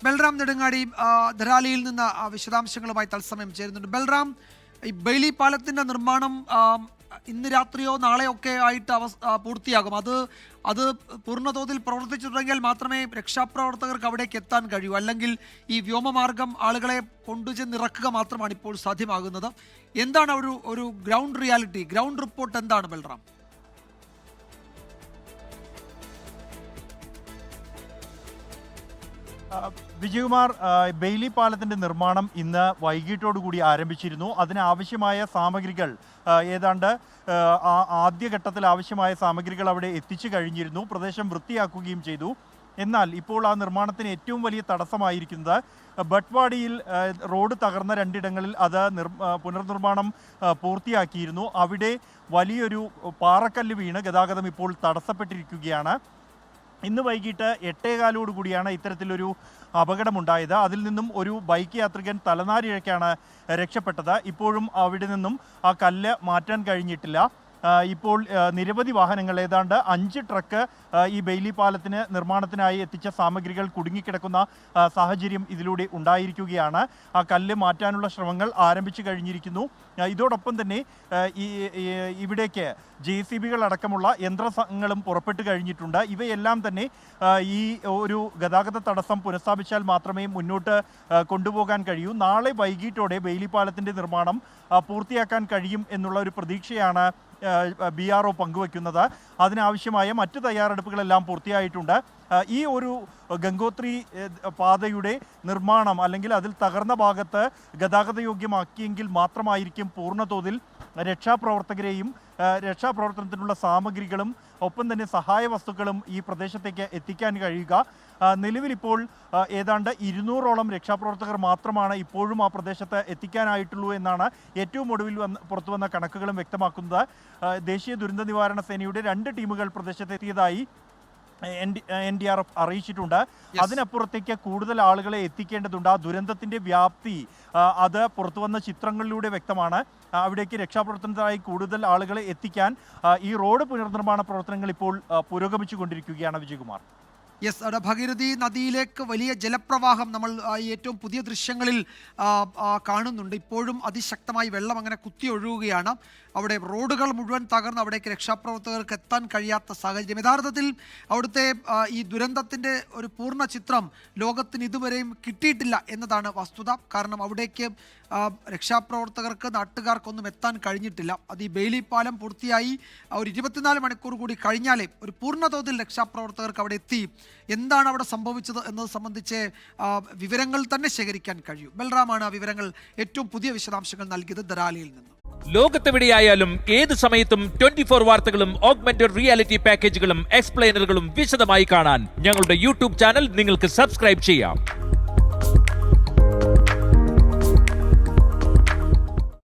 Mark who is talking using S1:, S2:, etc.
S1: ബൽറാം നെടുങ്ങാടി ധരാലിയിൽ നിന്ന് വിശദാംശങ്ങളുമായി തത്സമയം ചേരുന്നുണ്ട്. ബൽറാം, ഈ ബെയിലി പാലത്തിന്റെ നിർമ്മാണം ഇന്ന് രാത്രിയോ നാളെയോ ഒക്കെ ആയിട്ട് പൂർത്തിയാകും. അത് പൂർണ്ണതോതിൽ പ്രവർത്തിച്ചു തുടങ്ങിയാൽ മാത്രമേ രക്ഷാപ്രവർത്തകർക്ക് അവിടേക്ക് എത്താൻ കഴിയൂ. അല്ലെങ്കിൽ ഈ വ്യോമമാർഗം ആളുകളെ കൊണ്ടുചെന്നിറക്കുക മാത്രമാണ് ഇപ്പോൾ സാധ്യമാകുന്നത്. എന്താണ് ഒരു ഗ്രൗണ്ട് റിയാലിറ്റി, ഗ്രൗണ്ട് റിപ്പോർട്ട് എന്താണ് ബൽറാം?
S2: വിജയകുമാർ, ബെയിലി പാലത്തിന്റെ നിർമ്മാണം ഇന്ന് വൈകിട്ടോടുകൂടി ആരംഭിച്ചിരുന്നു. അതിനാവശ്യമായ സാമഗ്രികൾ ഏതാണ്ട് ആദ്യഘട്ടത്തിൽ ആവശ്യമായ സാമഗ്രികൾ അവിടെ എത്തിച്ചു കഴിഞ്ഞിരുന്നു. പ്രദേശം വൃത്തിയാക്കുകയും ചെയ്തു. എന്നാൽ ഇപ്പോൾ ആ നിർമ്മാണത്തിന് ഏറ്റവും വലിയ തടസ്സമായിരിക്കുന്നത് ബട്ട്വാടിയിൽ റോഡ് തകർന്ന രണ്ടിടങ്ങളിൽ അത് പുനർനിർമ്മാണം പൂർത്തിയാക്കിയിരുന്നു. അവിടെ വലിയൊരു പാറക്കല്ല് വീണ് ഗതാഗതം ഇപ്പോൾ തടസ്സപ്പെട്ടിരിക്കുകയാണ്. ഇന്ന് വൈകിട്ട് 8:15 കൂടിയാണ് ഇത്തരത്തിലൊരു അപകടമുണ്ടായത്. അതിൽ നിന്നും ഒരു ബൈക്ക് യാത്രികൻ തലനാരിഴയ്ക്കാണ് രക്ഷപ്പെട്ടത്. ഇപ്പോഴും അവിടെ നിന്നും ആ കല്ല് മാറ്റാൻ കഴിഞ്ഞിട്ടില്ല. ഇപ്പോൾ നിരവധി വാഹനങ്ങൾ, ഏതാണ്ട് 5 ട്രക്ക് ഈ ബെയിലി പാലത്തിന് നിർമ്മാണത്തിനായി എത്തിച്ച സാമഗ്രികൾ കുടുങ്ങിക്കിടക്കുന്ന സാഹചര്യം ഇതിലൂടെ ഉണ്ടായിരിക്കുകയാണ്. ആ കല്ല് മാറ്റാനുള്ള ശ്രമങ്ങൾ ആരംഭിച്ചു കഴിഞ്ഞിരിക്കുന്നു. ഇതോടൊപ്പം തന്നെ ഇവിടേക്ക് JCBകൾ അടക്കമുള്ള യന്ത്രങ്ങളും പുറപ്പെട്ടു കഴിഞ്ഞിട്ടുണ്ട്. ഇവയെല്ലാം തന്നെ ഈ ഒരു ഗതാഗത തടസ്സം പുനഃസ്ഥാപിച്ചാൽ മാത്രമേ മുന്നോട്ട് കൊണ്ടുപോകാൻ കഴിയൂ. നാളെ വൈകിട്ടോടെ ബെയിലി പാലത്തിൻ്റെ നിർമ്മാണം പൂർത്തിയാക്കാൻ കഴിയും എന്നുള്ള ഒരു പ്രതീക്ഷയാണ് BRO പങ്കുവയ്ക്കുന്നത്. അതിനാവശ്യമായ മറ്റ് തയ്യാറെടുപ്പുകളെല്ലാം പൂർത്തിയായിട്ടുണ്ട്. ഈ ഒരു ഗംഗോത്രി പാതയുടെ നിർമ്മാണം അല്ലെങ്കിൽ അതിൽ തകർന്ന ഭാഗത്ത് ഗതാഗതയോഗ്യമാക്കിയെങ്കിൽ മാത്രമായിരിക്കും പൂർണ്ണതോതിൽ രക്ഷാപ്രവർത്തകരെയും രക്ഷാപ്രവർത്തനത്തിനുള്ള സാമഗ്രികളും ഒപ്പം തന്നെ സഹായ വസ്തുക്കളും ഈ പ്രദേശത്തേക്ക് എത്തിക്കാൻ കഴിയുക. നിലവിലിപ്പോൾ ഏതാണ്ട് 200ഓളം രക്ഷാപ്രവർത്തകർ മാത്രമാണ് ഇപ്പോഴും ആ പ്രദേശത്ത് എത്തിക്കാനായിട്ടുള്ളൂ എന്നാണ് ഏറ്റവും ഒടുവിൽ പുറത്തുവന്ന കണക്കുകളും വ്യക്തമാക്കുന്നത്. ദേശീയ ദുരന്ത നിവാരണ സേനയുടെ 2 ടീമുകൾ പ്രദേശത്തെത്തിയതായി NDRF അറിയിച്ചിട്ടുണ്ട്. അതിനപ്പുറത്തേക്ക് കൂടുതൽ ആളുകളെ എത്തിക്കേണ്ടതുണ്ട്. ആ ദുരന്തത്തിൻ്റെ വ്യാപ്തി അത് പുറത്തുവന്ന ചിത്രങ്ങളിലൂടെ വ്യക്തമാണ്. അവിടേക്ക് രക്ഷാപ്രവർത്തനത്തിനായി കൂടുതൽ ആളുകളെ എത്തിക്കാൻ ഈ റോഡ് പുനർനിർമ്മാണ പ്രവർത്തനങ്ങൾ ഇപ്പോൾ പുരോഗമിച്ചു കൊണ്ടിരിക്കുകയാണ്. വിജയകുമാർ,
S1: യെസ്, അവിടെ ഭഗീരഥി നദിയിലേക്ക് വലിയ ജലപ്രവാഹം നമ്മൾ ഏറ്റവും പുതിയ ദൃശ്യങ്ങളിൽ കാണുന്നുണ്ട്. ഇപ്പോഴും അതിശക്തമായി വെള്ളം അങ്ങനെ കുത്തി ഒഴുകുകയാണ്. അവിടെ റോഡുകൾ മുഴുവൻ തകർന്ന് അവിടേക്ക് രക്ഷാപ്രവർത്തകർക്ക് എത്താൻ കഴിയാത്ത സാഹചര്യം. യഥാർത്ഥത്തിൽ അവിടുത്തെ ഈ ദുരന്തത്തിൻ്റെ ഒരു പൂർണ്ണ ചിത്രം ലോകത്തിന് ഇതുവരെയും കിട്ടിയിട്ടില്ല എന്നതാണ് വസ്തുത. കാരണം അവിടേക്ക് രക്ഷാപ്രവർത്തകർക്ക് നാട്ടുകാർക്കൊന്നും എത്താൻ കഴിഞ്ഞിട്ടില്ല. അത് ഈ ബെയിലി പാലം പൂർത്തിയായി ഒരു 24 മണിക്കൂർ കൂടി കഴിഞ്ഞാലേ ഒരു പൂർണ്ണതോതിൽ രക്ഷാപ്രവർത്തകർക്ക് അവിടെ എത്തി എന്താണ് അവിടെ സംഭവിച്ചത് എന്നത് സംബന്ധിച്ച് വിവരങ്ങൾ തന്നെ ശേഖരിക്കാൻ കഴിയും. ബൽറാമാണ് ആ വിവരങ്ങൾ ഏറ്റവും പുതിയ വിശദാംശങ്ങൾ നൽകിയത് ധരാലിയിൽ നിന്ന്.
S3: ലോകത്തെവിടെയായാലും ഏത് സമയത്തും 24 വാർത്തകളും ഓഗ്മെന്റഡ് റിയാലിറ്റി പാക്കേജുകളും എക്സ്പ്ലെയിനറുകളും വിശദമായി കാണാൻ ഞങ്ങളുടെ YouTube ചാനൽ നിങ്ങൾക്ക് സബ്സ്ക്രൈബ് ചെയ്യാം.